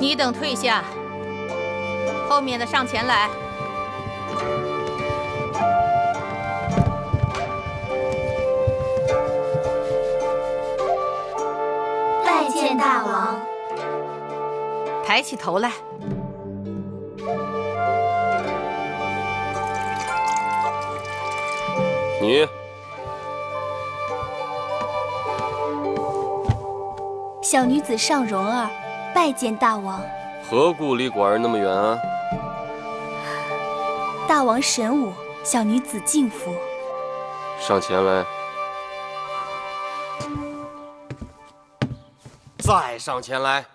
你等退下，后面的上前来。拜见大王。抬起头来。你。 小女子尚蓉儿，拜见大王。何故离寡人那么远啊？大王神武，小女子敬服。上前来。再上前来。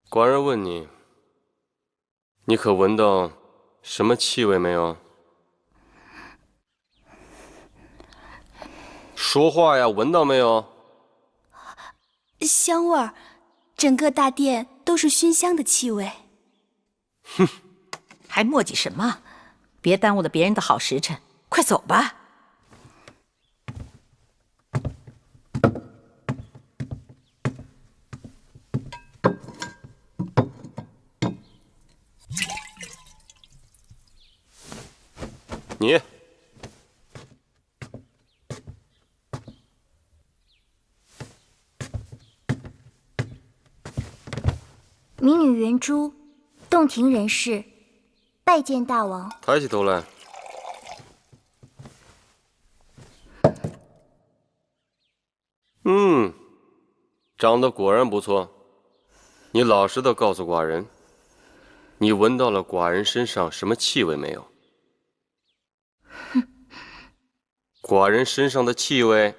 寡人问你，你可闻到什么气味没有？ 说话呀！闻到没有？香味儿，整个大殿都是熏香的气味。哼，还磨叽什么？别耽误了别人的好时辰，快走吧。你。 民女圆珠，洞庭人士，拜见大王。抬起头来。长得果然不错。你老实的告诉寡人，你闻到了寡人身上什么气味没有？寡人身上的气味。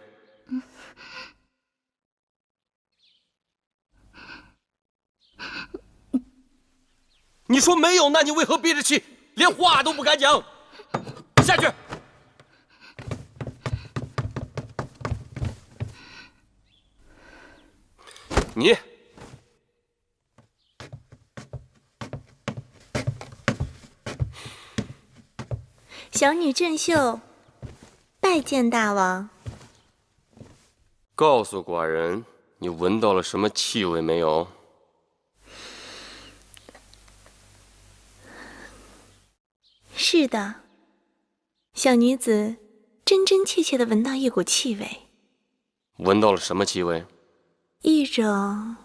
你说没有，那你为何憋着气，连话都不敢讲？下去。你。小女郑秀，拜见大王。告诉寡人，你闻到了什么气味没有？ 是的，小女子真真切切的闻到一股气味。闻到了什么气味？一种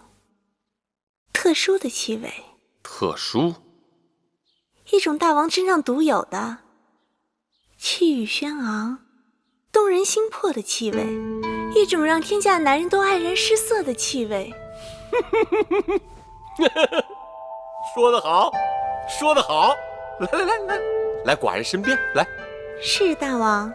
特殊的气味。特殊？一种大王身上独有的、气宇轩昂、动人心魄的气味，一种让天下男人都黯然失色的气味。说得好，说得好！来。 来寡人身边来。是大王。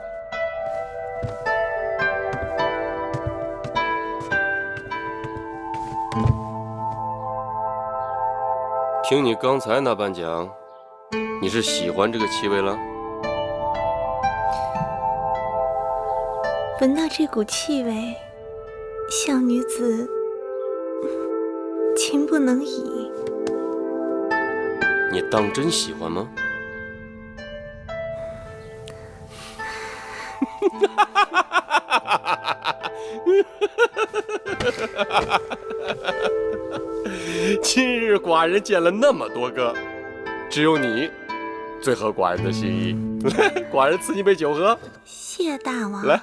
听你刚才那般讲，你是喜欢这个气味了？闻到这股气味，小女子情不能已。你当真喜欢吗？今日寡人见了那么多个，只有你最合寡人的心意。来，寡人赐你杯酒喝。谢大王。来。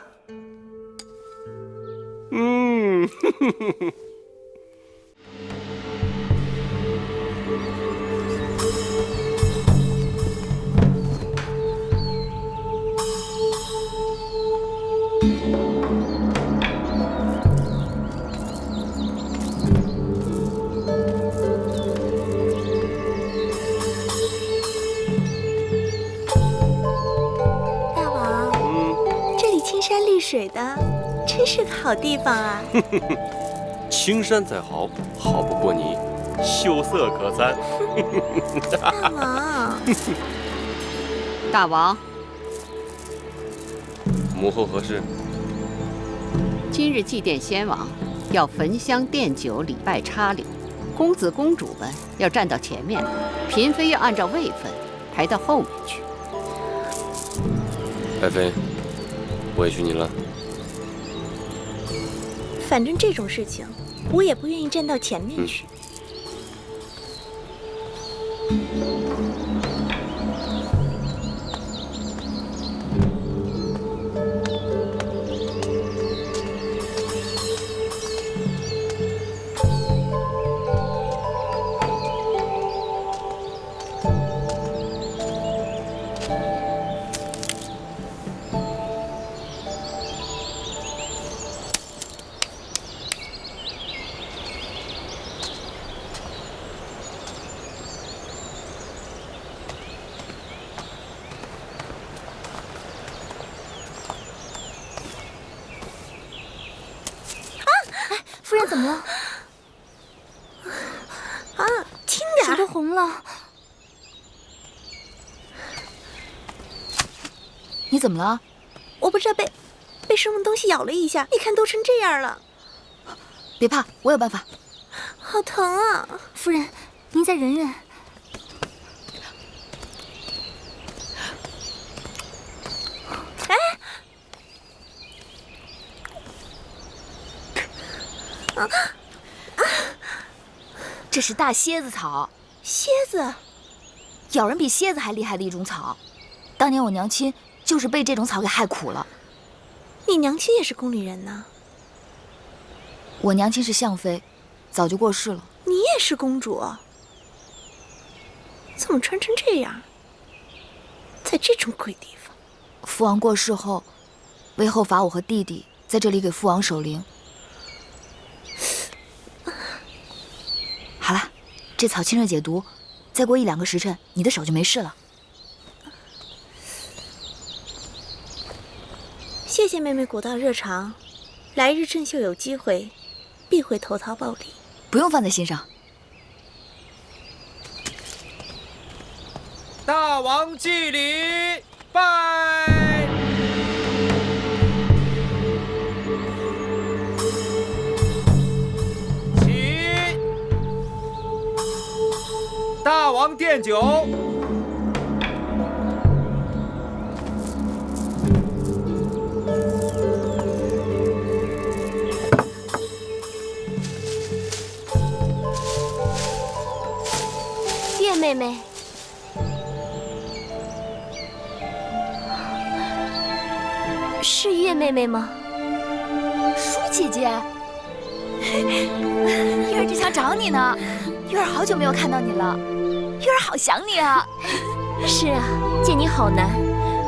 水的，真是个好地方啊！青山再好，好不过你秀色可餐。大王，大王，母后何事？今日祭奠先王，要焚香奠酒，礼拜插礼。公子公主们要站到前面，嫔妃要按照位分排到后面去。爱妃。委屈你了。反正这种事情，我也不愿意站到前面去。夫人怎么了？啊，轻点手都红了。你怎么了？我不知道被什么东西咬了一下，你看都成这样了。别怕，我有办法。好疼啊！夫人，您再忍忍。这是大蝎子草，蝎子咬人比蝎子还厉害的一种草。当年我娘亲就是被这种草给害苦了。你娘亲也是宫里人呢？我娘亲是相妃，早就过世了。你也是公主？怎么穿成这样？在这种鬼地方？父王过世后，魏后罚我和弟弟在这里给父王守灵。好了，这草清热解毒，再过1-2个时辰，你的手就没事了。谢谢妹妹古道热肠，来日郑秀有机会，必会投桃报李。不用放在心上。大王祭礼，拜！起！大王奠酒。月妹妹，是月妹妹吗？舒姐姐，玉儿正想找你呢。玉儿好久没有看到你了，玉儿好想你啊。是啊，见你好难，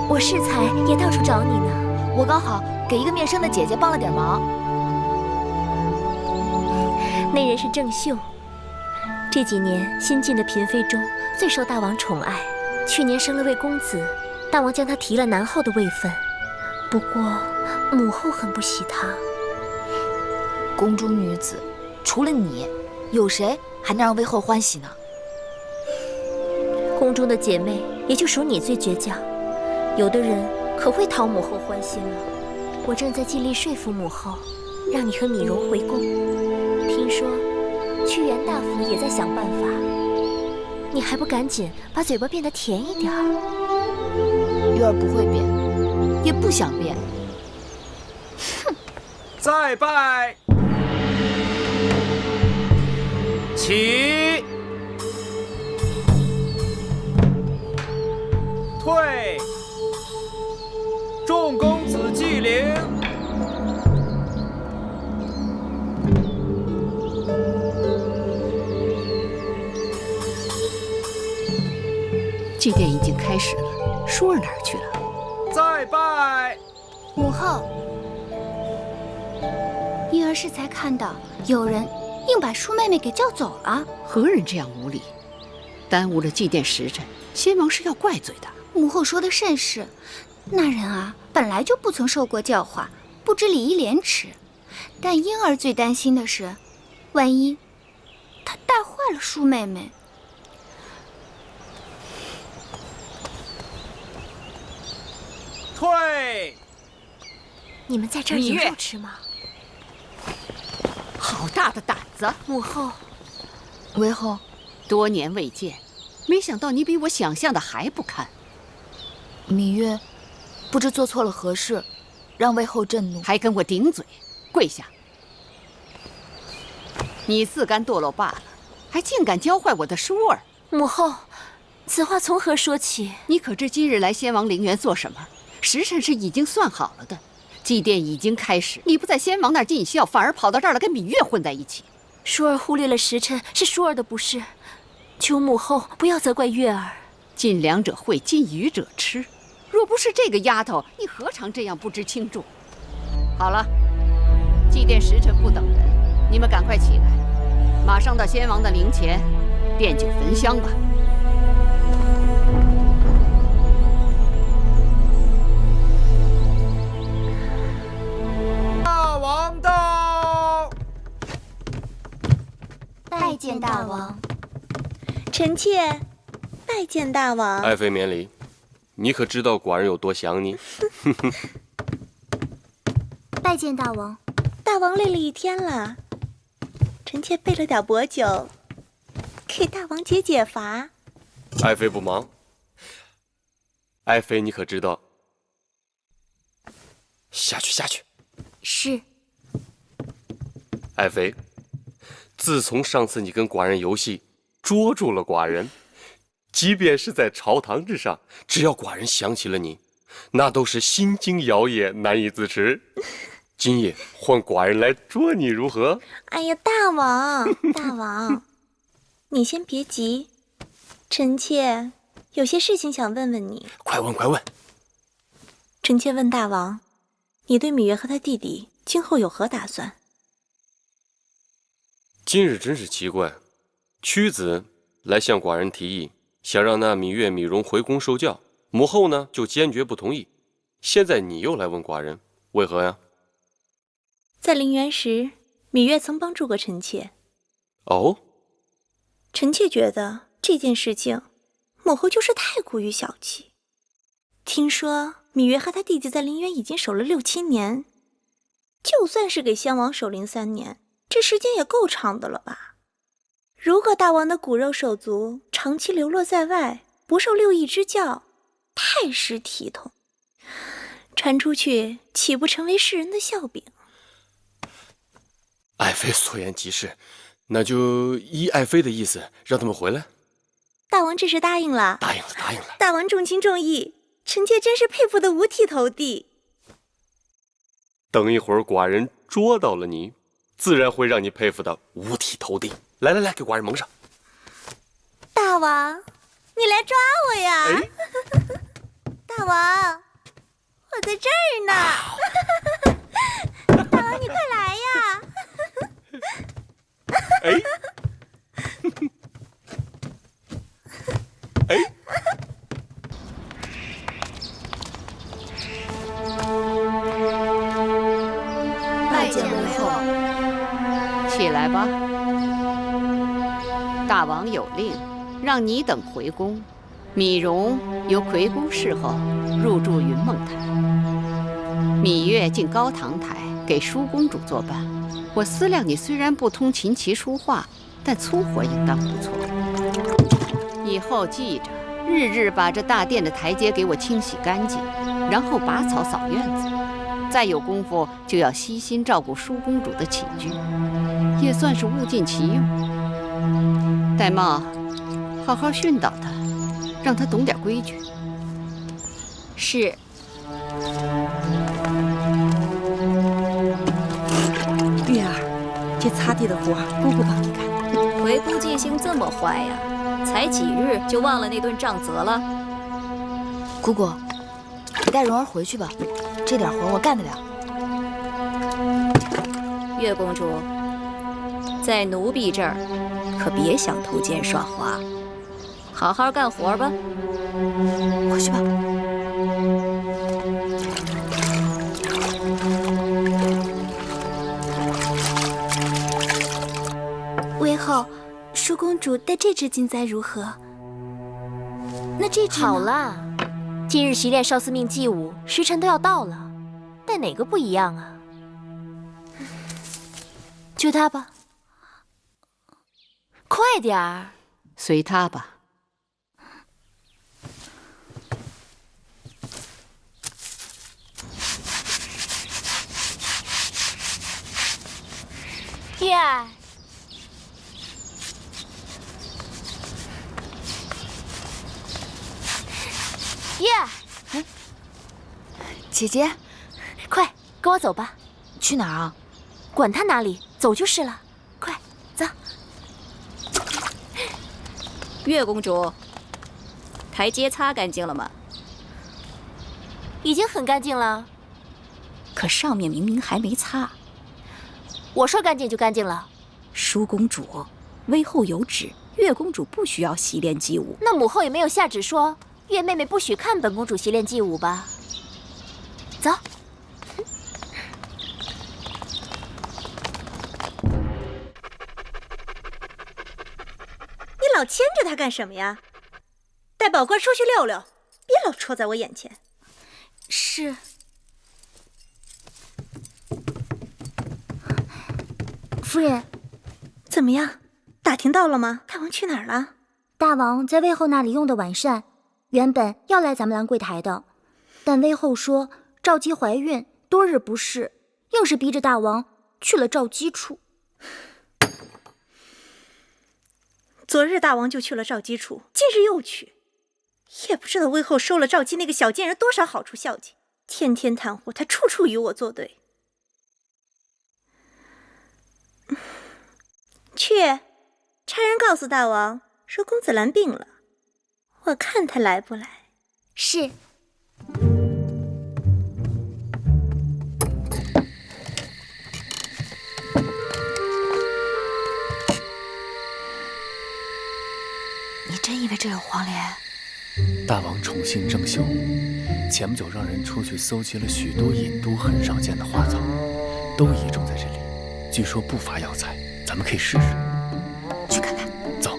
我适才也到处找你呢。我刚好给一个面生的姐姐帮了点忙。那人是郑秀，这几年新晋的嫔妃中最受大王宠爱。去年生了位公子，大王将他提了南后的位分。不过母后很不喜他。宫中女子，除了你，有谁还能让魏后欢喜呢？宫中的姐妹也就属你最倔强，有的人可会讨母后欢心了。我正在尽力说服母后，让你和米荣回宫。听说屈原大夫也在想办法，你还不赶紧把嘴巴变得甜一点儿？玉儿不会变，也不想变。哼！再拜。起。退。众公子祭灵。祭奠已经开始了，舒儿哪儿去了？再拜。母后，玉儿是才看到有人硬把舒妹妹给叫走了。何人这样无礼，耽误了祭奠时辰？先王是要怪罪的。母后说的甚是，那人啊本来就不曾受过教化，不知礼义廉耻。但婴儿最担心的是，万一他带坏了舒妹妹。退！你们在这儿有肉吃吗？好大的胆子！母后，魏后，多年未见，没想到你比我想象的还不堪。芈月不知做错了何事，让魏后震怒，还跟我顶嘴，跪下！你自甘堕落罢了，还竟敢教坏我的舒儿！母后，此话从何说起？你可知今日来先王陵园做什么？时辰是已经算好了的，祭奠已经开始。你不在先王那儿尽孝，反而跑到这儿来跟芈月混在一起。舒儿忽略了时辰，是舒儿的不是，求母后不要责怪月儿。尽粮者会，尽鱼者吃。若不是这个丫头，你何尝这样不知轻重？好了，祭奠时辰不等人，你们赶快起来，马上到先王的灵前奠酒焚香吧。大王到！拜见大王。臣妾拜见大王。爱妃免礼，你可知道寡人有多想你？拜见大王。大王累了一天了，臣妾备了点薄酒，给大王解解乏。爱妃不忙。爱妃，你可知道？下去，下去。是。爱妃，自从上次你跟寡人游戏，捉住了寡人，即便是在朝堂之上，只要寡人想起了你，那都是心惊摇曳，难以自持。今夜换寡人来捉你如何？哎呀，大王，大王，你先别急，臣妾有些事情想问问你。快问，快问。臣妾问大王，你对芈月和她弟弟今后有何打算？今日真是奇怪，屈子来向寡人提议，想让那芈月、芈容回宫受教，母后呢就坚决不同意。现在你又来问寡人，为何呀？在陵园时，芈月曾帮助过臣妾。哦，臣妾觉得这件事情，母后就是太过于小气。听说芈月和她弟弟在陵园已经守了6、7年，就算是给先王守灵3年，这时间也够长的了吧？如果大王的骨肉手足长期流落在外，不受6艺之教，太失体统，传出去岂不成为世人的笑柄？爱妃所言极是，那就依爱妃的意思，让他们回来。大王这是答应了？答应了，答应了。大王重情重义，臣妾真是佩服得五体投地。等一会儿寡人捉到了你，自然会让你佩服的五体投地。来来来，给寡人蒙上。大王，你来抓我呀！哎，大王，我在这儿呢。大王，你快来呀！哎，哎，拜见魏后。起来吧。大王有令，让你等回宫。芈容由魁宫侍候入住云梦台，芈月进高堂台给舒公主作伴。我思量你虽然不通琴棋书画，但粗活应当不错。以后记着，日日把这大殿的台阶给我清洗干净，然后拔草扫院子。再有功夫就要悉心照顾舒公主的起居，也算是物尽其用。戴瑁，好好训导她，让她懂点规矩。是。月儿，这擦地的活姑姑帮你干。回宫记性这么坏呀？才几日就忘了那顿杖责了？姑姑，你带蓉儿回去吧，这点活我干得了。月公主，在奴婢这儿可别想偷奸耍滑，好好干活吧。回去吧。魏后，舒公主带这只金簪如何？那这只呢？好啦，今日习练少司命祭舞，时辰都要到了，带哪个不一样啊？就它吧，快点儿。随她吧。玉儿，玉儿，姐姐，快跟我走吧。去哪儿啊？管他哪里，走就是了。快走。月公主，台阶擦干净了吗？已经很干净了。可上面明明还没擦。我说干净就干净了。舒公主，微后有旨，月公主不需要习练姬舞。那母后也没有下旨说月妹妹不许看本公主习练姬舞吧？走。你老牵着她干什么呀？带宝官出去溜溜，别老戳在我眼前。是。夫人，怎么样？打听到了吗？大王去哪儿了？大王在魏后那里用的晚膳，原本要来咱们兰桂台的，但魏后说赵姬怀孕，多日不适，硬是逼着大王去了赵姬处。昨日大王就去了赵姬处，今日又去，也不知道魏后收了赵姬那个小贱人多少好处孝敬，天天袒护他，处处与我作对。去，差人告诉大王说公子兰病了，我看他来不来。是。你真以为这有黄连？大王宠信正秀，前不久让人出去搜集了许多隐都很少见的花草，都移种在这里，据说不乏药材，咱们可以试试。去看看。走。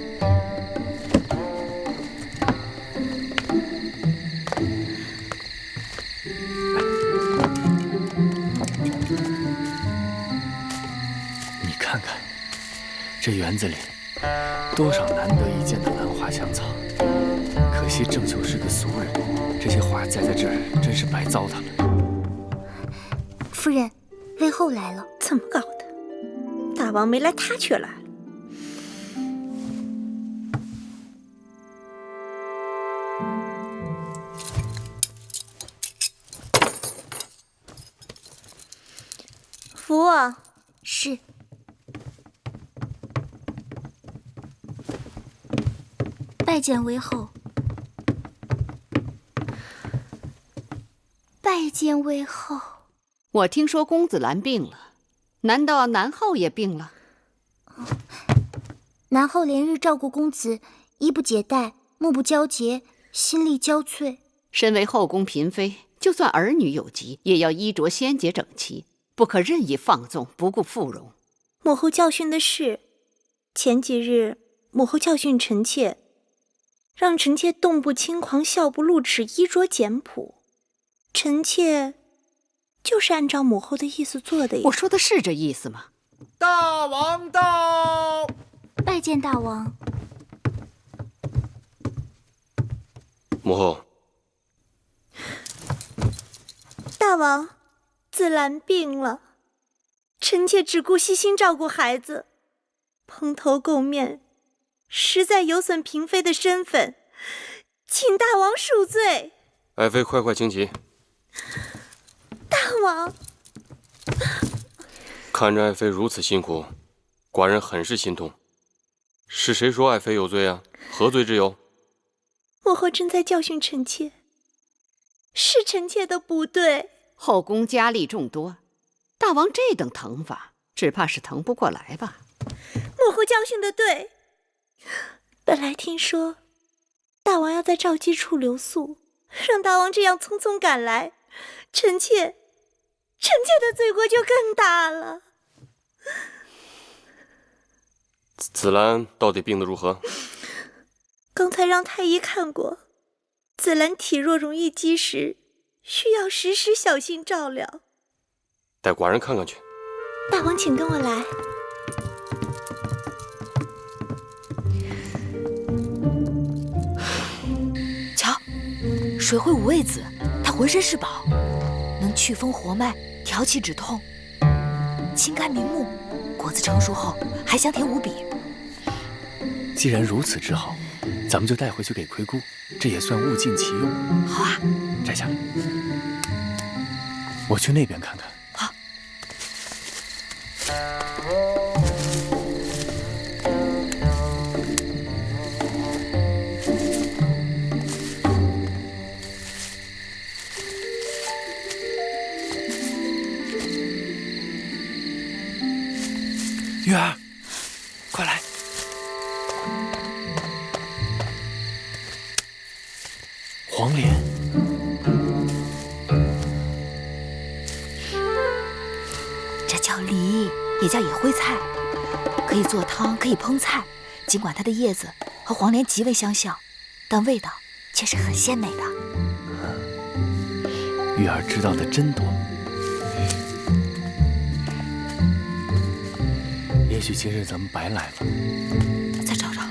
你看看，这园子里多少难得一见的兰花香草，可惜郑秀是个俗人，这些花栽在这儿真是白糟蹋了。夫人，魏后来了。怎么搞的？大王没来，他却来了。扶我。是。拜见魏后。拜见魏后。我听说公子兰病了，难道南后也病了？南后连日照顾公子，衣不解带，目不交睫，心力交瘁。身为后宫嫔妃，就算儿女有疾，也要衣着鲜洁整齐，不可任意放纵，不顾妇容。母后教训的是，前几日母后教训臣妾，让臣妾动不轻狂，笑不露齿，衣着简朴。臣妾就是按照母后的意思做的。我说的是这意思吗？大王到！拜见大王。母后。大王，子兰病了，臣妾只顾悉心照顾孩子，蓬头垢面，实在有损嫔妃的身份，请大王恕罪。爱妃快快请起。大王，看着爱妃如此辛苦，寡人很是心痛。是谁说爱妃有罪啊？何罪之有？母后正在教训臣妾，是臣妾的不对。后宫佳丽众多，大王这等疼法，只怕是疼不过来吧？母后教训的对。本来听说大王要在赵姬处留宿，让大王这样匆匆赶来，臣妾的罪过就更大了。紫兰到底病得如何？刚才让太医看过，紫兰体弱容易积食，需要时时小心照料。带寡人看看去。大王请跟我来。瞧，水会五味子，它浑身是宝，能祛风活脉，调气止痛。清甘明目，果子成熟后还香甜无比。既然如此之好，咱们就带回去给魁姑，这也算物尽其用。好啊，摘下来，我去那边看看。好。玉儿，快来！黄连，这叫梨，也叫野灰菜，可以做汤，可以烹菜。尽管它的叶子和黄连极为相像，但味道却是很鲜美的。玉儿知道的真多。也许今日咱们白来了。再找找。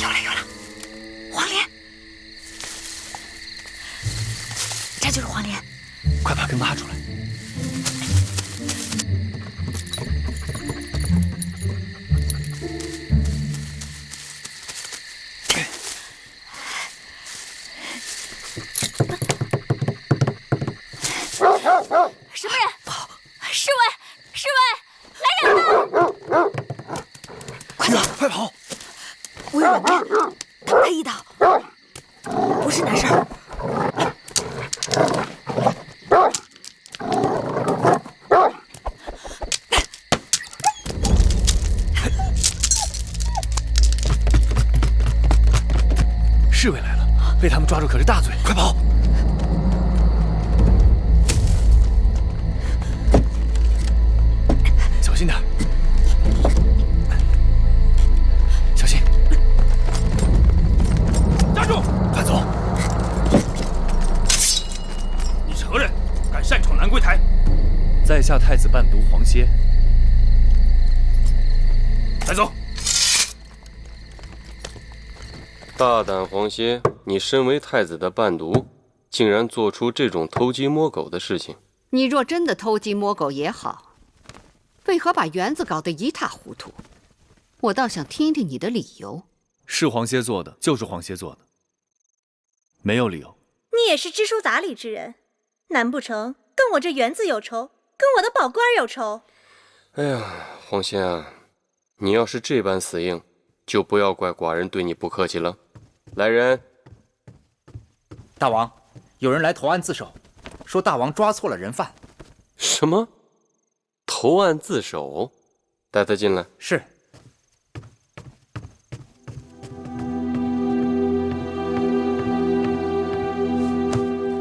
有了有了，黄连，这就是黄连。快把根挖出来。什么人？侍卫！侍卫！来人呐！快走，快跑！我有软鞭，挡他一刀，不是难事儿。侍卫来了，被他们抓住可是大罪，快跑！小心点，小心！站住！快走！你是何人？敢擅闯兰桂台？在下太子伴读黄歇。带走！大胆黄歇，你身为太子的伴读，竟然做出这种偷鸡摸狗的事情。你若真的偷鸡摸狗也好，为何把园子搞得一塌糊涂？我倒想听听你的理由。是黄歇做的，就是黄歇做的，没有理由。你也是知书达理之人，难不成跟我这园子有仇，跟我的宝官有仇？哎呀，黄歇啊，你要是这般死硬，就不要怪寡人对你不客气了。来人！大王，有人来投案自首，说大王抓错了人犯。什么？投案自首？带他进来。是。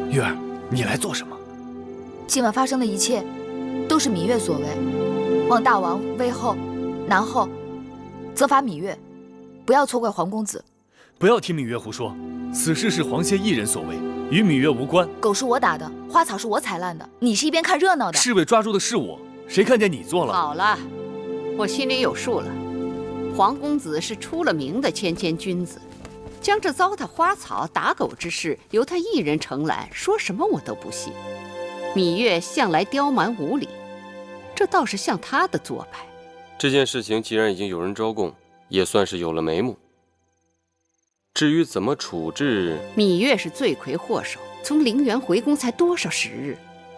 玉儿，你来做什么？今晚发生的一切，都是芈月所为。望大王威后、南后，责罚芈月，不要错怪黄公子。不要听芈月胡说，此事是黄歇一人所为，与芈月无关。狗是我打的，花草是我踩烂的，你是一边看热闹的。侍卫抓住的是我，谁看见你做了？好了，我心里有数了。黄公子是出了名的谦谦君子，将这糟蹋花草、打狗之事由他一人承揽，说什么我都不信。芈月向来刁蛮无礼，这倒是像他的做派。这件事情既然已经有人招供，也算是有了眉目。至于怎么处置，芈月是罪魁祸首，从陵园回宫才多少时日，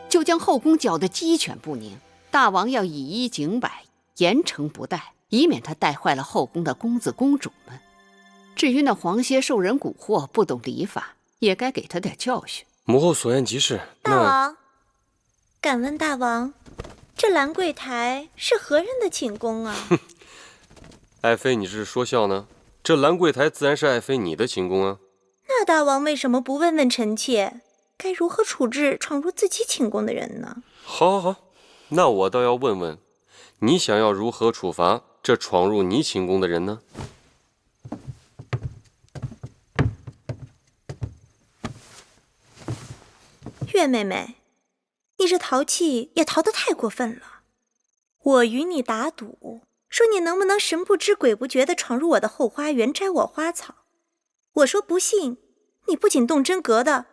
就将后宫搅得鸡犬不宁。大王要以一警百，严惩不贷，以免他带坏了后宫的公子公主们。至于那黄歇受人蛊惑，不懂礼法，也该给他点教训。母后所言极是。大王，敢问大王，这兰桂台是何人的寝宫啊？爱妃，你是说笑呢？这兰桂台自然是爱妃你的寝宫啊。那大王为什么不问问臣妾，该如何处置闯入自己寝宫的人呢？好，好，好，那我倒要问问，你想要如何处罚这闯入你寝宫的人呢？月妹妹，你这淘气也淘得太过分了。我与你打赌，说你能不能神不知鬼不觉地闯入我的后花园摘我花草。我说不信，你不仅动真格的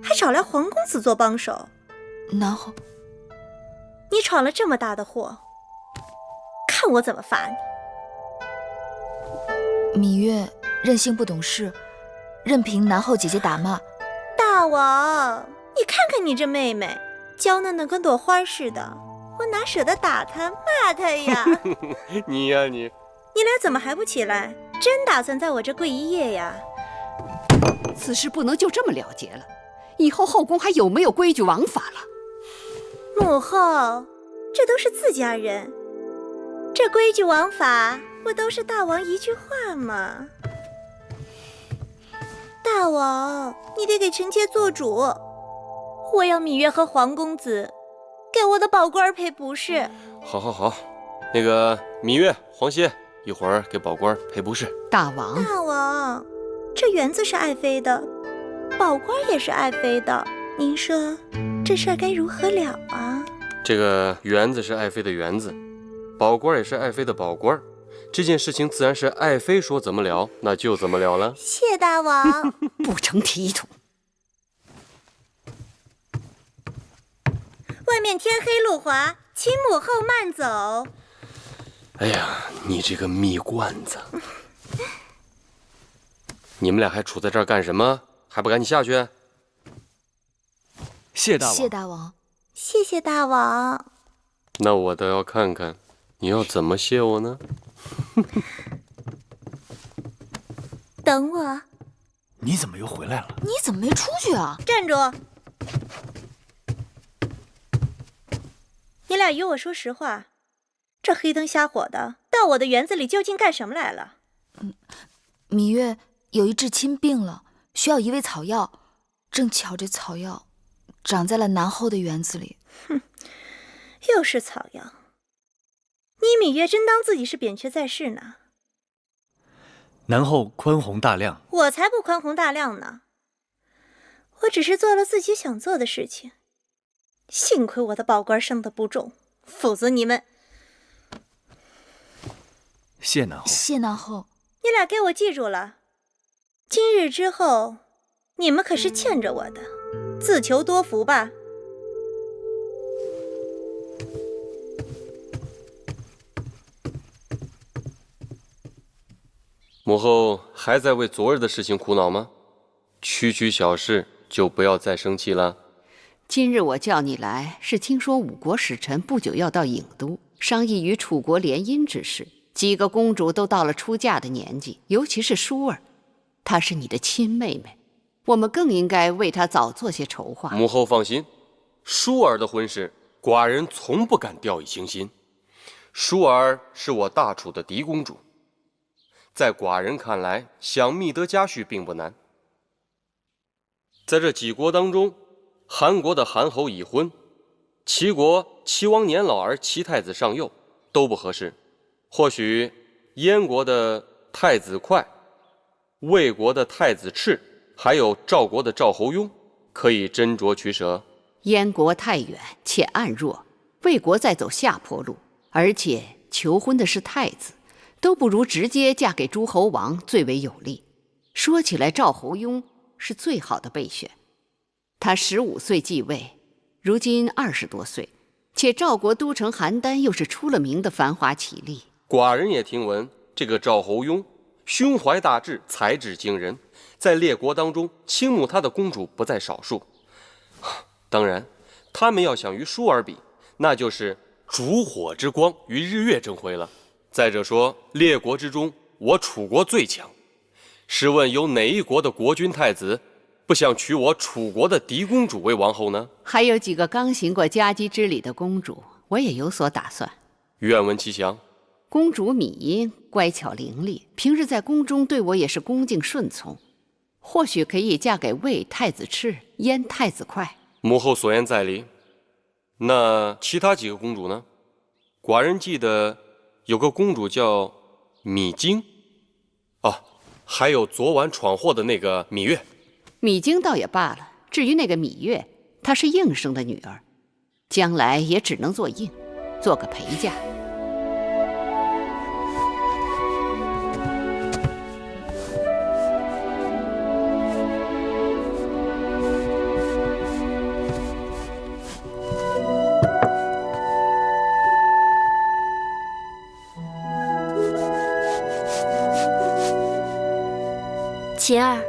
还找来黄公子做帮手。然后你闯了这么大的祸，看我怎么罚你！芈月任性不懂事，任凭南后姐姐打骂。大王，你看看你这妹妹，娇嫩的跟朵花似的，我哪舍得打她骂她呀？你呀你，你俩怎么还不起来？真打算在我这跪一夜呀？此事不能就这么了结了，以后后宫还有没有规矩王法了？母后，这都是自家人，这规矩王法不都是大王一句话吗？大王，你得给臣妾做主，我要芈月和黄公子给我的宝官赔不是。好好好，那个芈月、黄歇，一会儿给宝官赔不是。大王，大王，这园子是爱妃的，宝官也是爱妃的，您说这事儿该如何了啊？这个园子是爱妃的园子，宝官也是爱妃的宝官，这件事情自然是爱妃说怎么了，那就怎么了了。谢大王。不成体统。外面天黑路滑，请母后慢走。哎呀，你这个蜜罐子！你们俩还杵在这儿干什么？还不赶紧下去？谢大王。谢大王。谢谢大王。那我倒要看看，你要怎么谢我呢？等我。你怎么又回来了？你怎么没出去啊？站住！你俩与我说实话，这黑灯瞎火的到我的园子里究竟干什么来了？芈月有一至亲病了，需要一味草药，正巧这草药长在了南后的园子里。哼，又是草药！你芈月真当自己是扁鹊在世呢？南后宽宏大量，我才不宽宏大量呢！我只是做了自己想做的事情。幸亏我的宝官生得不重，否则你们……谢南后。谢南后。你俩给我记住了，今日之后，你们可是欠着我的，自求多福吧。母后还在为昨日的事情苦恼吗？区区小事就不要再生气了。今日我叫你来，是听说五国使臣不久要到郢都，商议与楚国联姻之事。几个公主都到了出嫁的年纪，尤其是舒儿，她是你的亲妹妹，我们更应该为她早做些筹划。母后放心，舒儿的婚事，寡人从不敢掉以轻心。舒儿是我大楚的嫡公主，在寡人看来，想觅得佳婿并不难。在这几国当中，韩国的韩侯已婚，齐国齐王年老而齐太子尚幼，都不合适。或许燕国的太子哙、魏国的太子赤，还有赵国的赵侯雍，可以斟酌取舍。燕国太远且暗弱，魏国在走下坡路，而且求婚的是太子，都不如直接嫁给诸侯王最为有利。说起来，赵侯雍是最好的备选。他15岁继位，如今20多岁，且赵国都城邯郸又是出了名的繁华绮丽。寡人也听闻，这个赵侯雍胸怀大志，才智惊人，在列国当中倾慕他的公主不在少数。当然，他们要想与舒儿比，那就是烛火之光与日月争辉了。再者说，列国之中，我楚国最强。试问有哪一国的国君太子不想娶我楚国的嫡公主为王后呢？还有几个刚行过家姬之礼的公主，我也有所打算。愿闻其详。公主芈音乖巧伶俐，平日在宫中对我也是恭敬顺从，或许可以嫁给魏太子赤、燕太子哙。母后所言在理。那其他几个公主呢？寡人记得有个公主叫芈京，还有昨晚闯祸的那个芈月。芈京倒也罢了，至于那个芈月，她是应生的女儿，将来也只能做应，做个陪嫁。琴儿，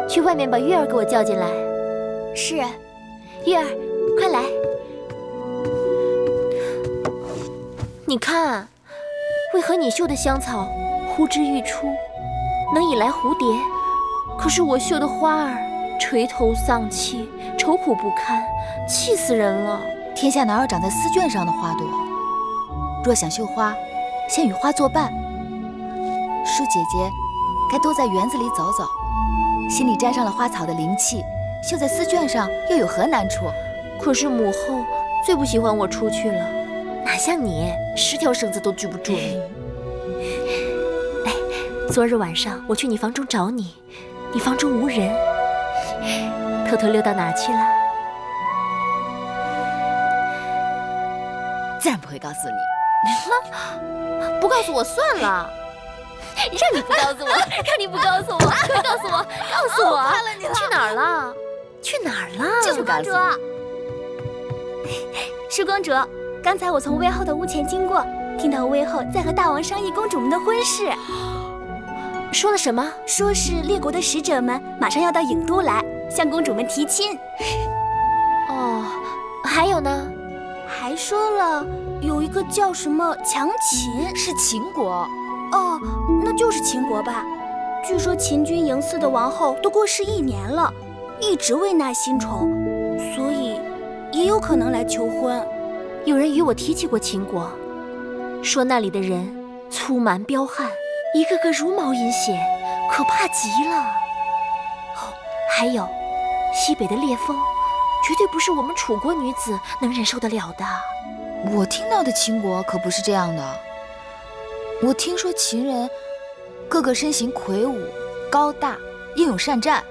去外面把月儿给我叫进来。是。月儿，快来！你看，为何你绣的香草呼之欲出，能引来蝴蝶？可是我绣的花儿垂头丧气，愁苦不堪，气死人了。天下哪有长在丝绢上的花朵？若想绣花，先与花作伴。舒姐姐该多在园子里走走，心里沾上了花草的灵气，绣在丝绢上又有何难处？可是母后最不喜欢我出去了，哪像你10条绳子都拘不住你。哎，昨日晚上我去你房中找你，你房中无人，偷偷溜到哪儿去了？自然不会告诉你。不告诉我算了。让你不告诉我，让你不告诉我，快告诉我，告诉我！快了你了！去哪儿了？去哪儿了？就是告诉你。舒公主，刚才我从魏后的屋前经过，听到魏后在和大王商议公主们的婚事。说了什么？说是列国的使者们马上要到郢都来，向公主们提亲。哦，还有呢？还说了有一个叫什么强秦，是秦国。哦，那就是秦国吧。据说秦军营祀的王后都过世1年了，一直未纳新宠，所以也有可能来求婚。有人与我提起过秦国，说那里的人粗蛮彪悍，一个个茹毛饮血，可怕极了。哦，还有西北的烈风，绝对不是我们楚国女子能忍受得了的。我听到的秦国可不是这样的。我听说秦人个个身形魁梧高大，英勇善战。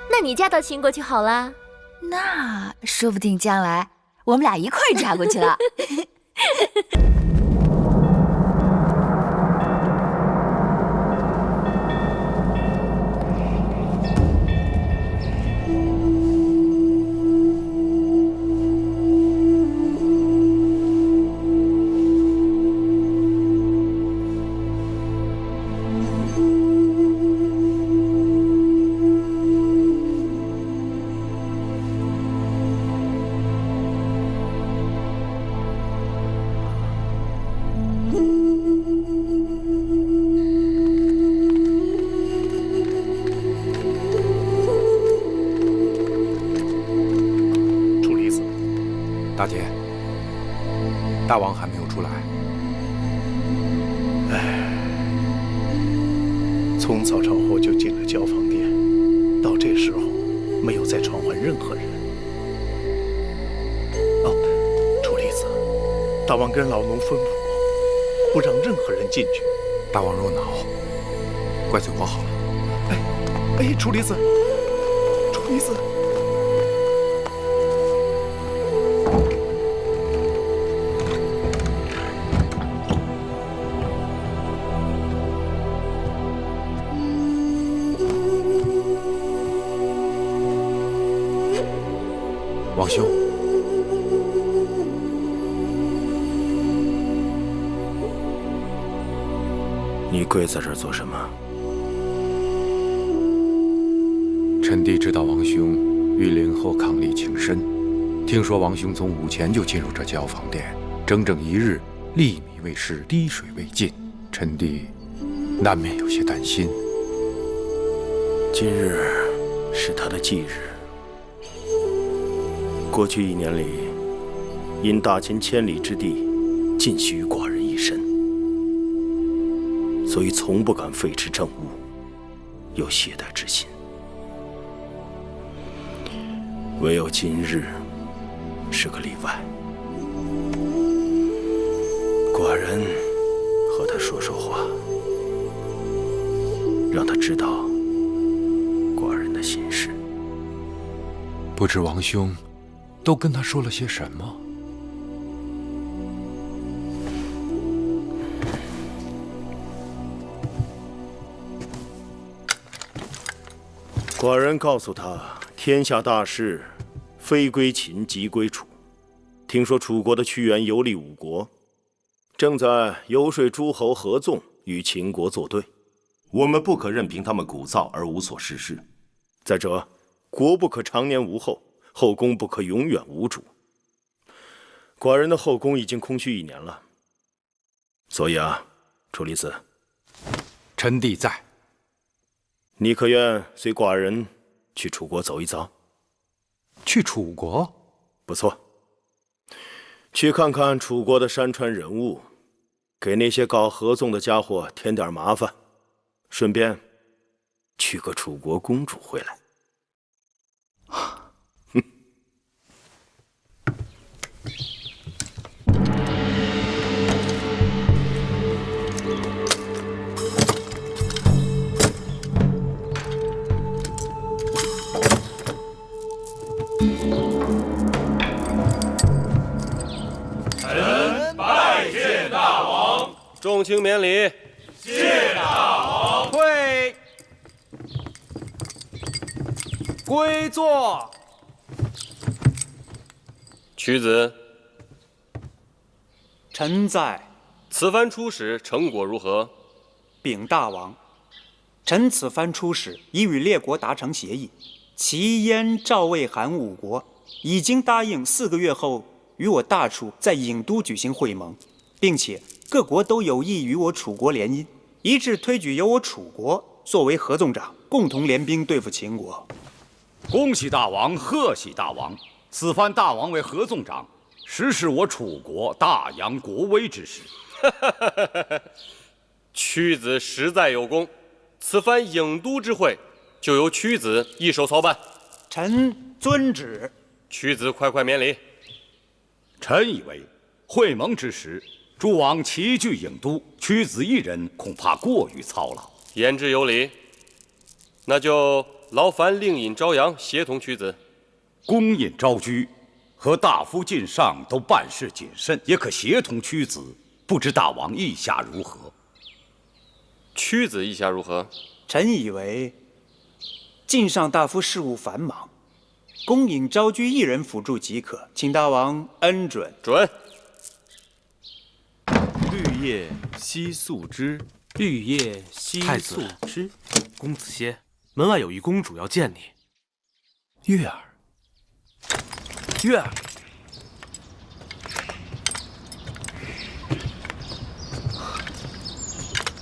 那你嫁到秦国去好了。那说不定将来我们俩一块儿嫁过去了。大姐，大王还没有出来。从早朝后就进了交房殿，到这时候没有再传唤任何人。哦，楚离子，大王跟老农吩咐我，不让任何人进去。大王若恼，怪罪我好了。哎，楚离子，楚离子。王兄，你跪在这儿做什么？臣弟知道王兄御林后伉俪情深，听说王兄从午前就进入这交房殿，整整1日，粒米未食，滴水未进，臣弟难免有些担心。今日是他的忌日。过去1年里，因大秦千里之地尽系于寡人一身，所以从不敢废弛政务，有懈怠之心。唯有今日是个例外。寡人和他说说话，让他知道寡人的心事。不知王兄都跟他说了些什么？寡人告诉他，天下大事非归秦即归楚。听说楚国的屈原游历5国，正在游说诸侯合纵与秦国作对。我们不可任凭他们鼓噪而无所事事。再者，国不可常年无后，后宫不可永远无主。寡人的后宫已经空虚1年了，所以楚离子，臣弟在。你可愿随寡人去楚国走一遭？去楚国？不错，去看看楚国的山川人物，给那些搞合纵的家伙添点麻烦，顺便娶个楚国公主回来。臣拜见大王。众卿免礼。谢大王。退。归坐。屈子，臣在。此番出使成果如何？禀大王，臣此番出使已与列国达成协议，齐、燕、赵、魏、韩5国已经答应4个月后与我大楚在郢都举行会盟，并且各国都有意与我楚国联姻，一致推举由我楚国作为合纵长，共同联兵对付秦国。恭喜大王，贺喜大王！此番大王为合纵长，实是我楚国大扬国威之事。屈子实在有功，此番郢都之会就由屈子一手操办。臣遵旨。屈子快免礼。臣以为会盟之时，诸王齐聚郢都，屈子一人恐怕过于操劳。言之有理，那就劳烦令尹朝阳协同屈子。公尹昭居和大夫晋上都办事谨慎，也可协同屈子。不知大王意下如何？屈子意下如何？臣以为晋上大夫事务繁忙，公尹昭居一人辅助即可，请大王恩准。准。绿叶惜素枝，绿叶惜素枝。公子歇，门外有一公主要见你。月儿，月儿。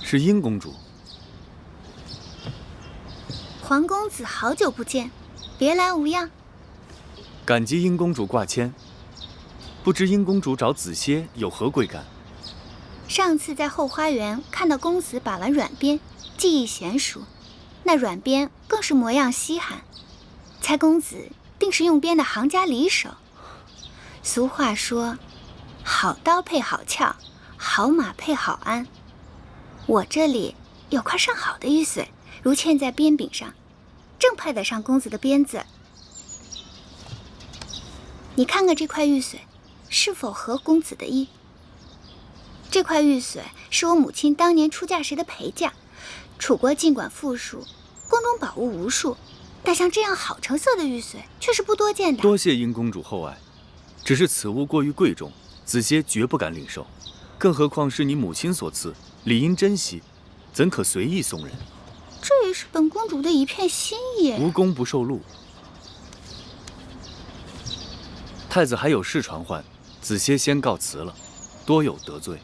是殷公主。皇公子好久不见，别来无恙。感激殷公主挂牵，不知殷公主找子歇有何贵干？上次在后花园看到公子把玩软鞭，技艺娴熟，那软鞭更是模样稀罕，猜公子定是用鞭的行家里手。俗话说，好刀配好鞘，好马配好鞍。我这里有块上好的玉髓，如嵌在鞭柄上，正配得上公子的鞭子。你看看这块玉髓，是否合公子的意？这块玉髓是我母亲当年出嫁时的陪嫁。楚国尽管富庶，宫中宝物无数，但像这样好成色的玉髓却是不多见的。多谢殷公主厚爱，只是此物过于贵重，子歇绝不敢领受。更何况是你母亲所赐，理应珍惜，怎可随意送人？这也是本公主的一片心意。无功不受禄。太子还有事传唤，子歇先告辞了，多有得罪。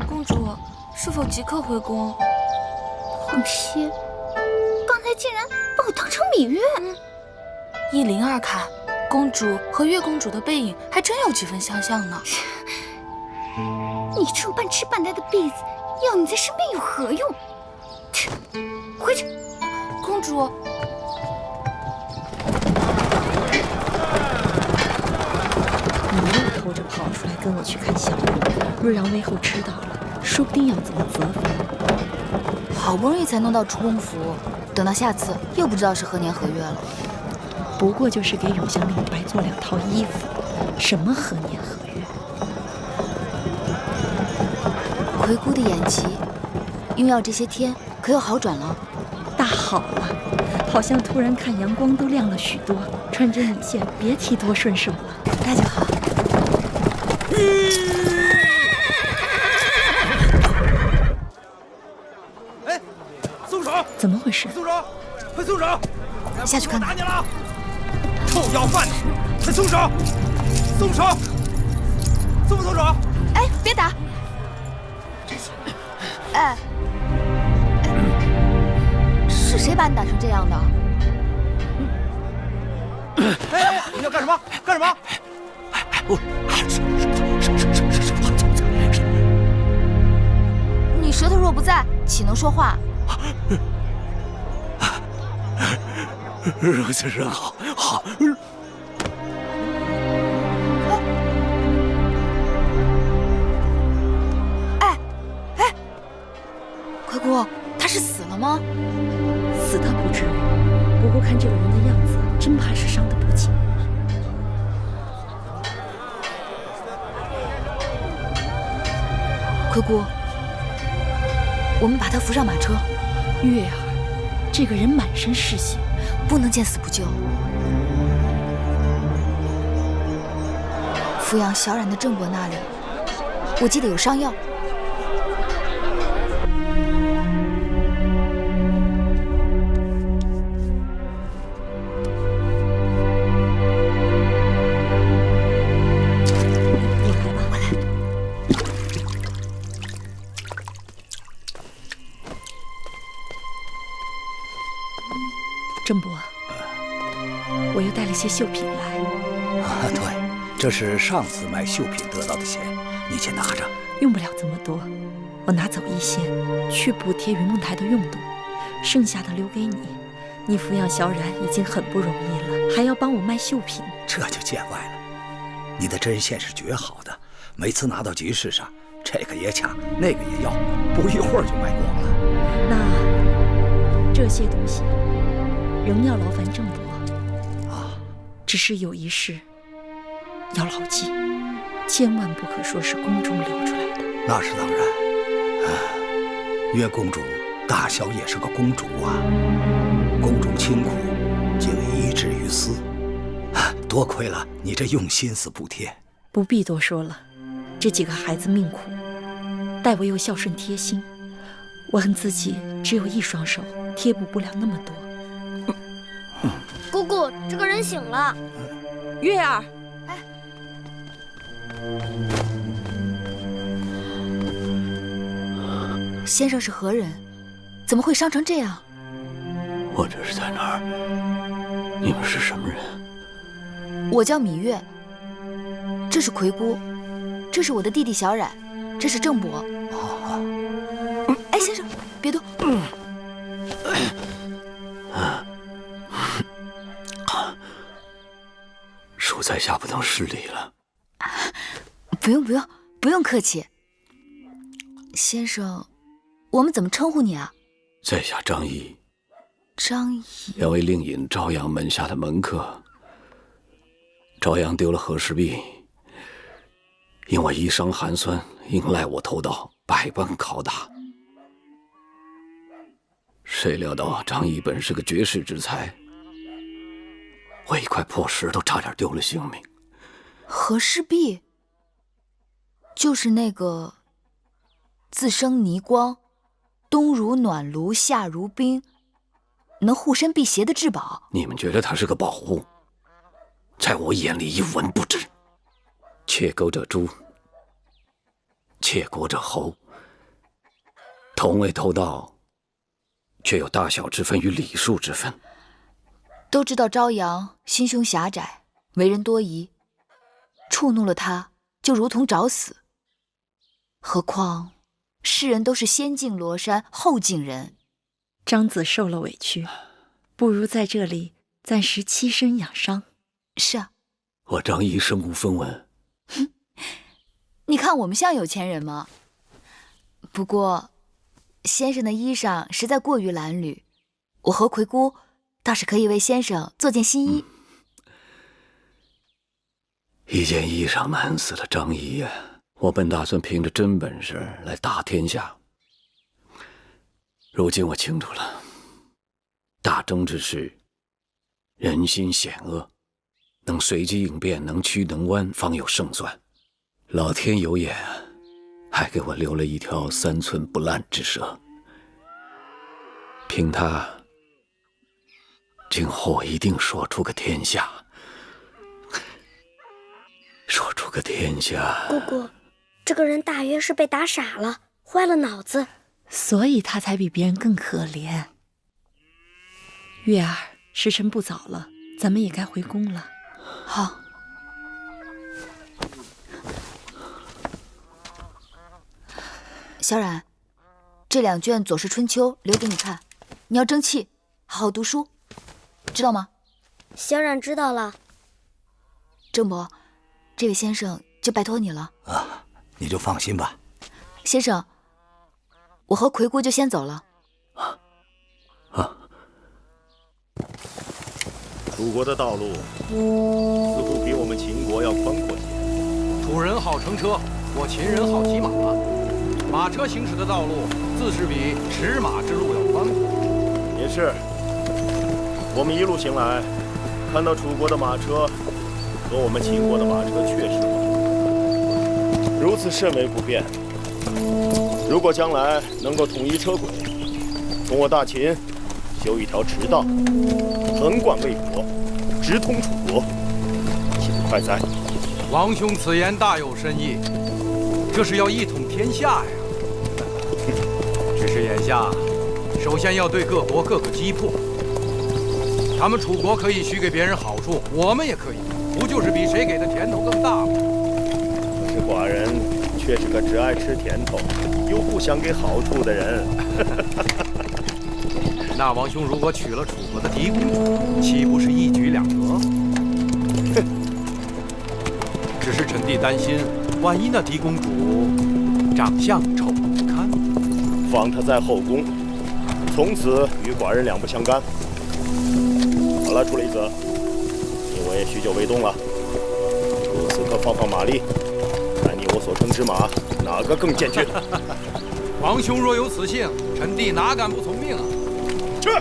公主是否即刻回宫？황歇，刚才竟然把我当成芈月。依灵儿看，公主和月公主的背影还真有几分相像呢。你这种半吃半呆的婢子，要你在身边有何用？回去。公主。你又偷着跑出来跟我去看小玉，若让魏后知道了，说不定要怎么责罚。好不容易才弄到出宫服，等到下次又不知道是何年何月了。不过就是给永香令白做2套衣服，什么何年何月？魁姑的眼疾，用药这些天可有好转了？大好了，好像突然看阳光都亮了许多，穿针引线，别提多顺手了。那就好。怎么回事？松手！快松手！下去看看。打你了！臭要饭的，快松手！松手！松不松手？哎，别打！哎，是谁把你打成这样的？哎，你要干什么？干什么？你舌头若不在，岂能说话？如此真好，好。奎姑，他是死了吗？死倒不至于，不过看这个人的样子，真怕是伤得不轻。奎姑，我们把他扶上马车。月儿，这个人满身是血，不能见死不救。抚养小冉的郑伯那里，我记得有伤药。郑伯，我又带了些绣品来。对，这是上次卖绣品得到的钱，你先拿着。用不了这么多，我拿走一些，去补贴云梦台的用度，剩下的留给你。你抚养小冉已经很不容易了，还要帮我卖绣品，这就见外了。你的针线是绝好的，每次拿到集市上，这个也抢，那个也要，不一会儿就卖光了。那这些东西仍要劳烦郑伯啊。只是有一事要牢记，千万不可说是宫中流出来的。那是当然。月公主大小也是个公主啊，宫中清苦，竟遗之于私。多亏了你这用心思补贴。不必多说了，这几个孩子命苦，待我又孝顺贴心，我恨自己只有一双手，贴补不了那么多。姑姑，这个人醒了。月儿，先生是何人？怎么会伤成这样？我这是在哪儿？你们是什么人？我叫芈月，这是奎姑，这是我的弟弟小冉，这是郑伯。哎，先生，别动。恕在下不能失礼了。不用，不用客气。先生，我们怎么称呼你啊？在下张仪。张仪，两位令尹朝阳门下的门客。朝阳丢了和氏璧，因我医伤寒酸，应赖我偷盗，百般拷打。谁料到张仪本是个绝世之才，我一块破石头差点丢了性命。和氏璧，就是那个自生泥光，冬如暖炉，夏如冰，能护身辟邪的至宝。你们觉得它是个宝物，在我眼里一文不值。窃钩者诛，窃国者侯。同为偷盗，却有大小之分与礼数之分。都知道朝阳心胸狭窄，为人多疑，触怒了他就如同找死。何况世人都是先敬罗衫后敬人。张子受了委屈，不如在这里暂时栖身养伤。是啊，我张仪身无分文。你看我们像有钱人吗？不过先生的衣裳实在过于褴褛，我和奎姑倒是可以为先生做件新衣。一件衣裳难死了张仪呀！我本打算凭着真本事来打天下，如今我清楚了，大争之时，人心险恶，能随机应变，能屈能弯，方有胜算。老天有眼，还给我留了一条3寸不烂之舌。听他，今后一定说出个天下，说出个天下。姑姑，这个人大约是被打傻了，坏了脑子，所以他才比别人更可怜。月儿，时辰不早了，咱们也该回宫了。好。小冉，这2卷《左氏春秋》留给你看，你要争气，好好读书，知道吗？小冉知道了。郑伯，这位先生就拜托你了。啊，你就放心吧。先生，我和魁姑就先走了。楚国的道路似乎比我们秦国要宽阔些。楚人好乘车，我秦人好骑马。马车行驶的道路自是比驰马之路要宽阔。也是，我们一路行来，看到楚国的马车和我们秦国的马车确实如此甚为不便。如果将来能够统一车轨，从我大秦修一条驰道，横贯魏国，直通楚国，岂不快哉？王兄此言大有深意，这是要一统天下呀。只是眼下，首先要对各国各个击破。他们楚国可以许给别人好处，我们也可以，不就是比谁给的甜头更大吗？可是寡人却是个只爱吃甜头，又不想给好处的人。那王兄如果娶了楚国的嫡公主，岂不是一举两得？只是臣弟担心，万一那嫡公主长相丑不堪，放她在后宫，从此与寡人两不相干。好了，楚离子，你我也许久未动了，如此可放放马力，看你我所乘之马哪个更健俊。王兄若有此幸，臣弟哪敢不从命啊！去！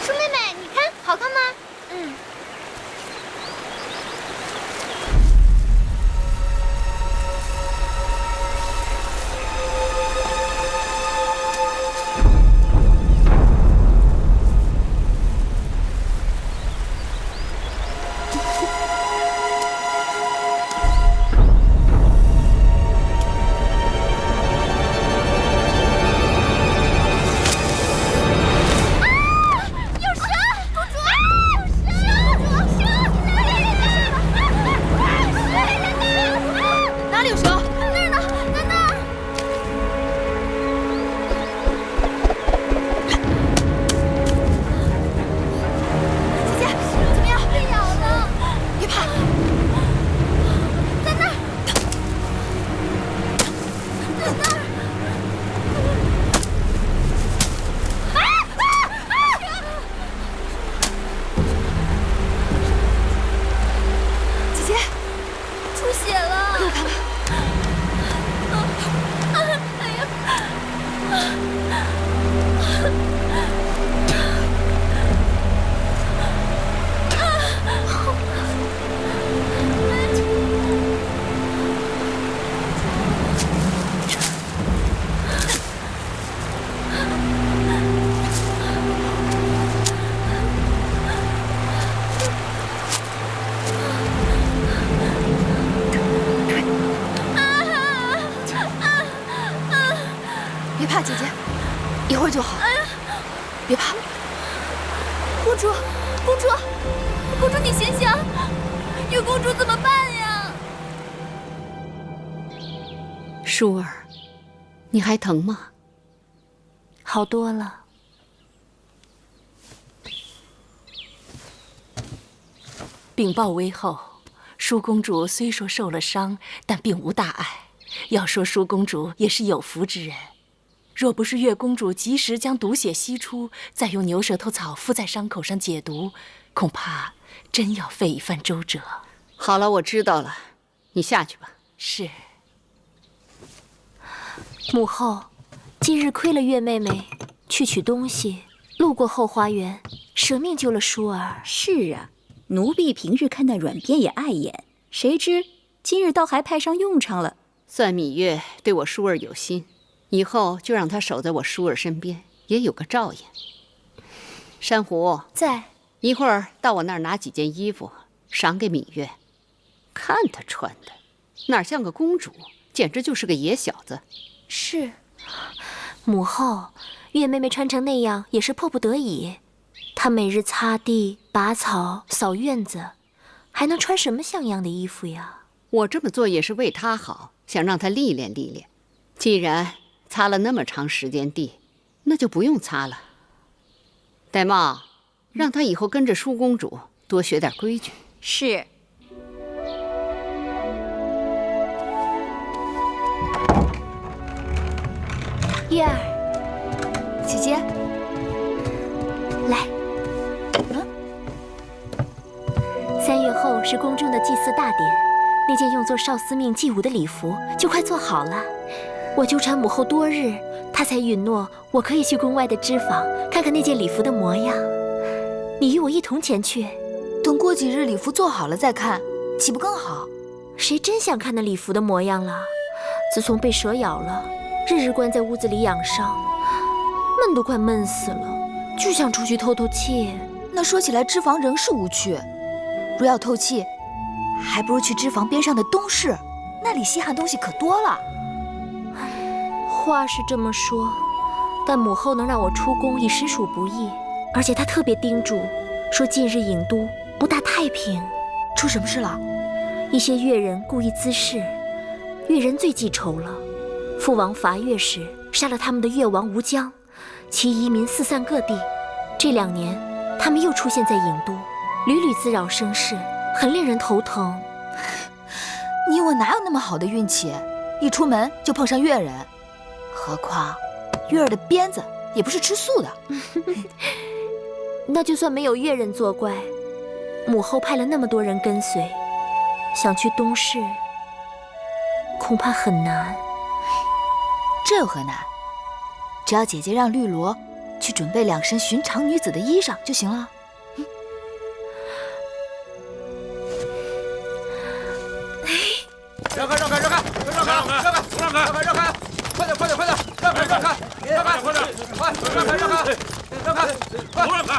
舒妹妹，你看好看吗？嗯。就好，别怕。公主，公主，公主，你醒醒！月公主怎么办呀？舒儿，你还疼吗？好多了。禀报微后，舒公主虽说受了伤，但并无大碍。要说舒公主也是有福之人，若不是月公主及时将毒血吸出，再用牛舌头草敷在伤口上解毒，恐怕真要费一番周折。好了，我知道了，你下去吧。是。母后，今日亏了月妹妹去取东西，路过后花园，舍命救了舒儿。是啊，奴婢平日看那软鞭也碍眼，谁知今日倒还派上用场了。算芈月对我舒儿有心，以后就让她守在我舒儿身边，也有个照应。珊瑚在，一会儿到我那儿拿几件衣服赏给芈月，看她穿的，哪像个公主，简直就是个野小子。是，母后，月妹妹穿成那样也是迫不得已。她每日擦地、拔草、扫院子，还能穿什么像样的衣服呀？我这么做也是为她好，想让她历练历练。既然擦了那么长时间地，那就不用擦了。玳瑁，让她以后跟着舒公主多学点规矩。是。月儿，姐姐，来。3月后是宫中的祭祀大典，那件用作少司命祭舞的礼服就快做好了。我纠缠母后多日，她才允诺我可以去宫外的织坊看看那件礼服的模样。你与我一同前去，等过几日礼服做好了再看，岂不更好？谁真想看那礼服的模样了？自从被蛇咬了，日日关在屋子里养伤，闷都快闷死了，就想出去透透气。那说起来，织坊仍是无趣。若要透气，还不如去织坊边上的东市，那里稀罕东西可多了。话是这么说，但母后能让我出宫已实属不易，而且她特别叮嘱，说近日郢都不大太平。出什么事了？一些越人故意滋事，越人最记仇了。父王伐越时杀了他们的越王吴江，其移民四散各地。这2年，他们又出现在郢都，屡屡滋扰生事，很令人头疼。你我哪有那么好的运气，一出门就碰上越人？何况月儿的鞭子也不是吃素的。那就算没有越人作怪，母后派了那么多人跟随，想去东市，恐怕很难。这有何难？只要姐姐让绿萝去准备2身寻常女子的衣裳就行了。让开！让开！让开！让开！让开！让开！让开！快点！快点！快点！让开！让开！让开！快点！快！让开！让开！让开！快！让开！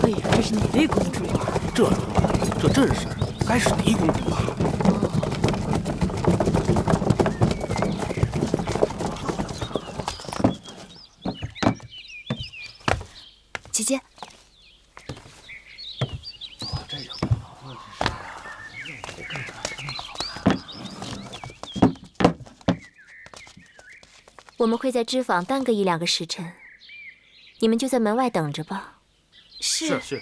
哎呀，这是哪位公主啊？这阵势，该是倪公主吧？姐姐，我们会在织坊耽搁1-2个时辰，你们就在门外等着吧。是。是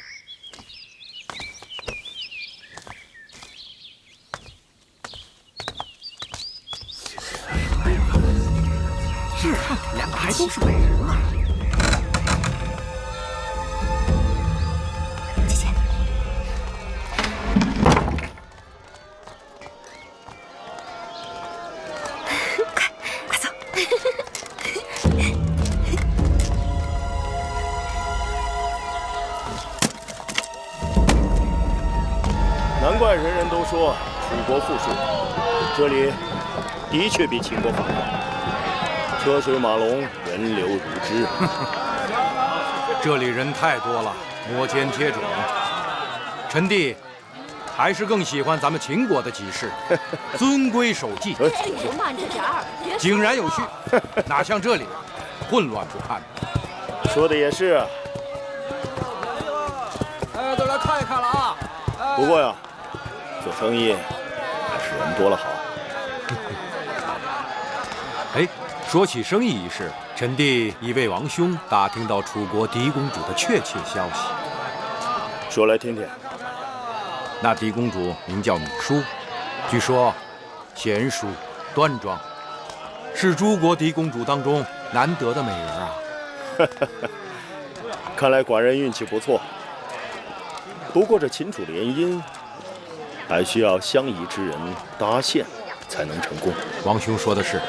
啊，2个还都是美人呢。姐姐，快走！难怪人人都说楚国富庶，这里的确比秦国繁华。车水马龙，人流如织。这里人太多了，摩肩接踵。臣弟还是更喜欢咱们秦国的集市，遵规守纪，慢着点儿，井然有序，哪像这里混乱不堪。说的也是。哎，都来看一看了啊！不过呀，做生意还是人多了好。哎，说起生意一事，臣弟已为王兄打听到楚国狄公主的确切消息。说来听听。那狄公主名叫芈姝，据说贤淑端庄，是诸国狄公主当中难得的美人啊。看来寡人运气不错。不过这秦楚联姻，还需要相宜之人搭线才能成功。王兄说的是，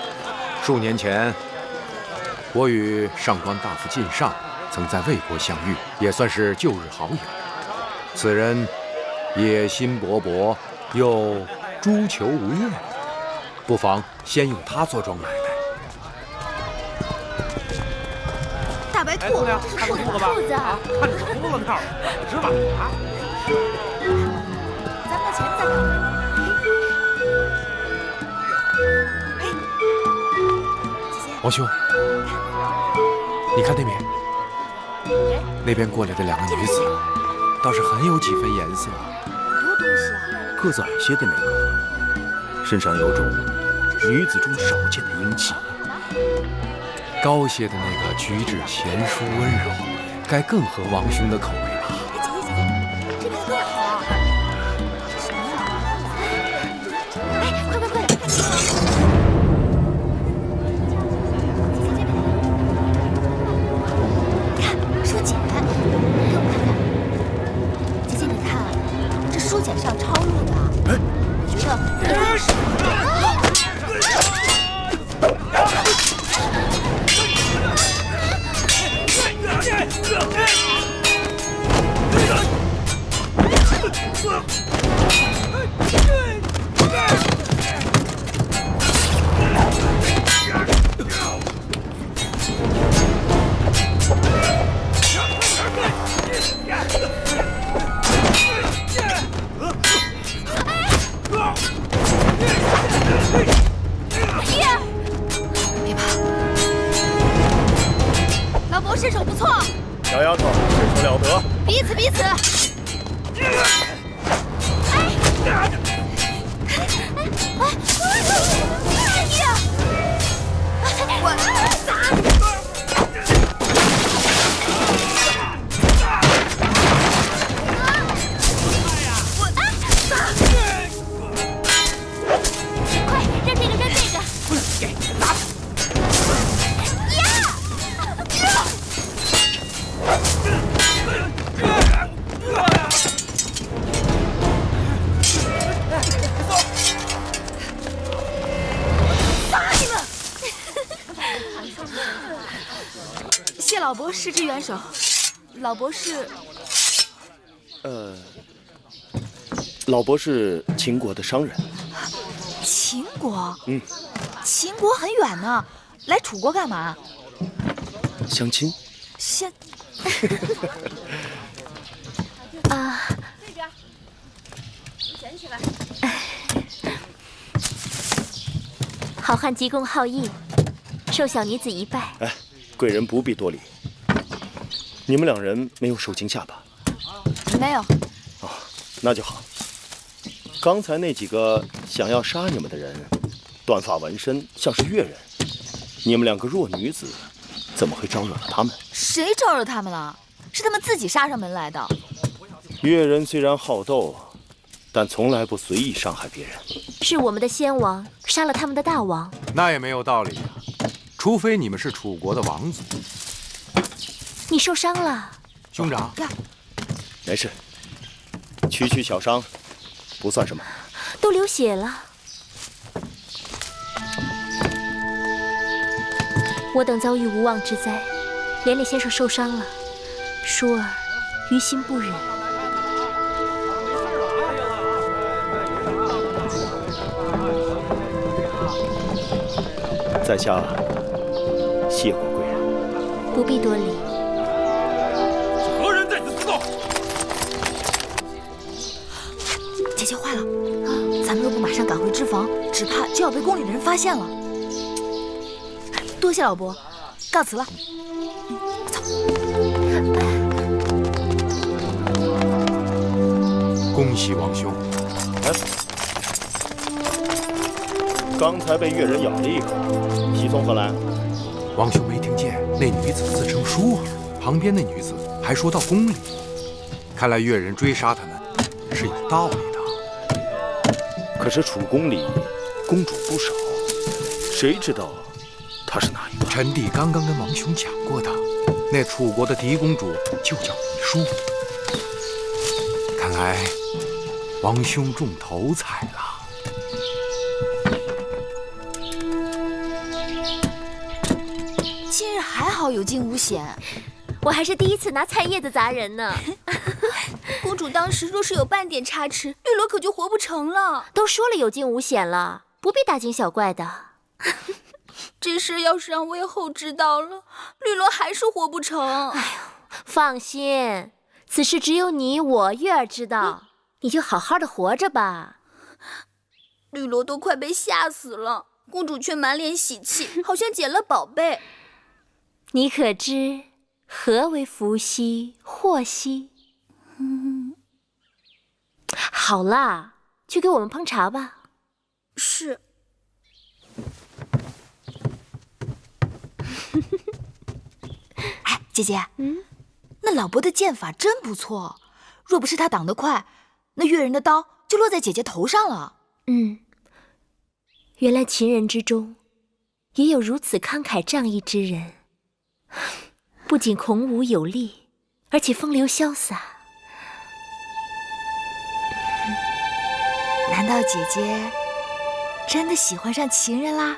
数年前我与上官大夫靳尚曾在魏国相遇，也算是旧日好友。此人野心勃勃，又诛求无厌，不妨先用他做庄买卖。大白兔，这是看过兔子吧？啊，看着是秃子票，是吧？啊！咱们前面再看。王兄，你看那边，那边过来的两个女子，倒是很有几分颜色。多东西啊！个子矮些的那个，身上有种女子中少见的英气；高些的那个举止贤淑温柔，该更合王兄的口味吧？这边更好。这什么呀？哎，快！书简，给我看看。姐姐，你看，这书简上抄录的，我觉得老伯身手不错，小丫头身手了得，彼此。快扔这个！打！谢老伯施之援手。老伯是？老伯是秦国的商人。秦国？秦国很远呢，来楚国干嘛？相亲。啊。这边，捡起来。好汉急公好义，受小女子一拜。哎，贵人不必多礼。你们两人没有受惊吓吧？没有。哦，那就好。刚才那几个想要杀你们的人，短发纹身，像是越人。你们两个弱女子，怎么会招惹了他们？谁招惹他们了？是他们自己杀上门来的。越人虽然好斗，但从来不随意伤害别人。是我们的先王杀了他们的大王。那也没有道理啊，除非你们是楚国的王族。你受伤了，兄长。没事，区小伤，不算什么。都流血了。我等遭遇无妄之灾，连累先生受伤了，舒儿于心不忍。在下谢过贵人。不必多礼。何人在此私斗？姐姐坏了，咱们若不马上赶回脂房，只怕就要被宫里的人发现了。多谢老伯，告辞了。走。恭喜王兄。刚才被越人咬了一口，喜从何来？王兄没听见那女子自称舒儿，旁边那女子还说到宫里。看来越人追杀他们是有道理的。可是楚宫里公主不少，谁知道她是哪一个？臣弟刚刚跟王兄讲过的，那楚国的嫡公主就叫李淑。看来王兄中头彩了。今日还好有惊无险。我还是第一次拿菜叶子砸人呢。公主当时若是有半点差池，绿萝可就活不成了。都说了有惊无险了，不必大惊小怪的。这事要是让魏后知道了，绿萝还是活不成。哎呦，放心，此事只有你我月儿知道，你就好好的活着吧。绿萝都快被吓死了，公主却满脸喜气，好像捡了宝贝。你可知何为福兮祸兮？好啦，去给我们烹茶吧。是。哎，姐姐，那老伯的剑法真不错，若不是他挡得快，那越人的刀就落在姐姐头上了。原来秦人之中也有如此慷慨仗义之人，不仅孔武有力，而且风流潇洒。难道姐姐真的喜欢上秦人啦？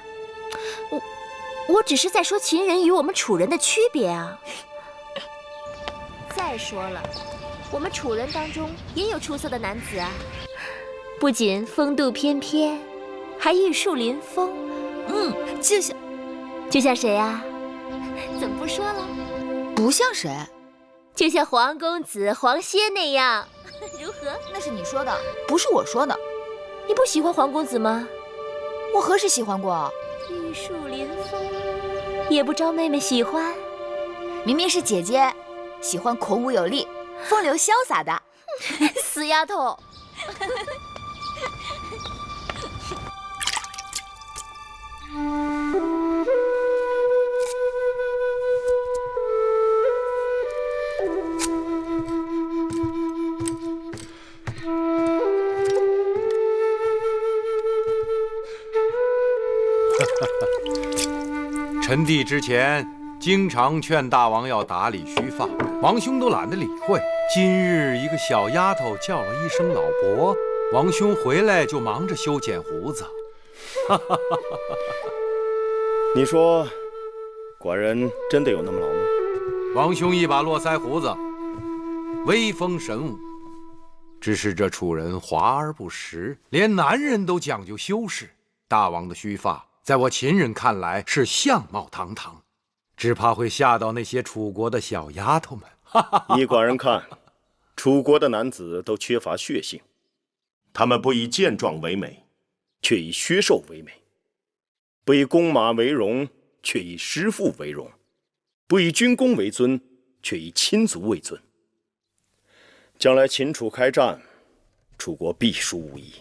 我只是在说秦人与我们楚人的区别啊。再说了，我们楚人当中也有出色的男子啊，不仅风度翩翩，还玉树临风。就像谁啊？怎么不说了？不像谁？就像黄公子、黄歇那样，如何？那是你说的，不是我说的。你不喜欢黄公子吗？我何时喜欢过？玉树临风，也不招妹妹喜欢。明明是姐姐喜欢孔武有力、风流潇洒的。死丫头！臣弟之前经常劝大王要打理须发，王兄都懒得理会。今日一个小丫头叫了一声老伯，王兄回来就忙着修剪胡子。你说，寡人真的有那么老吗？王兄一把络腮胡子，威风神武。只是这楚人华而不实，连男人都讲究修饰。大王的须发，在我秦人看来是相貌堂堂，只怕会吓到那些楚国的小丫头们。依寡人看，楚国的男子都缺乏血性，他们不以健壮为美，却以削瘦为美；不以弓马为荣，却以师父为荣；不以军功为尊，却以亲族为尊。将来秦楚开战，楚国必输无疑。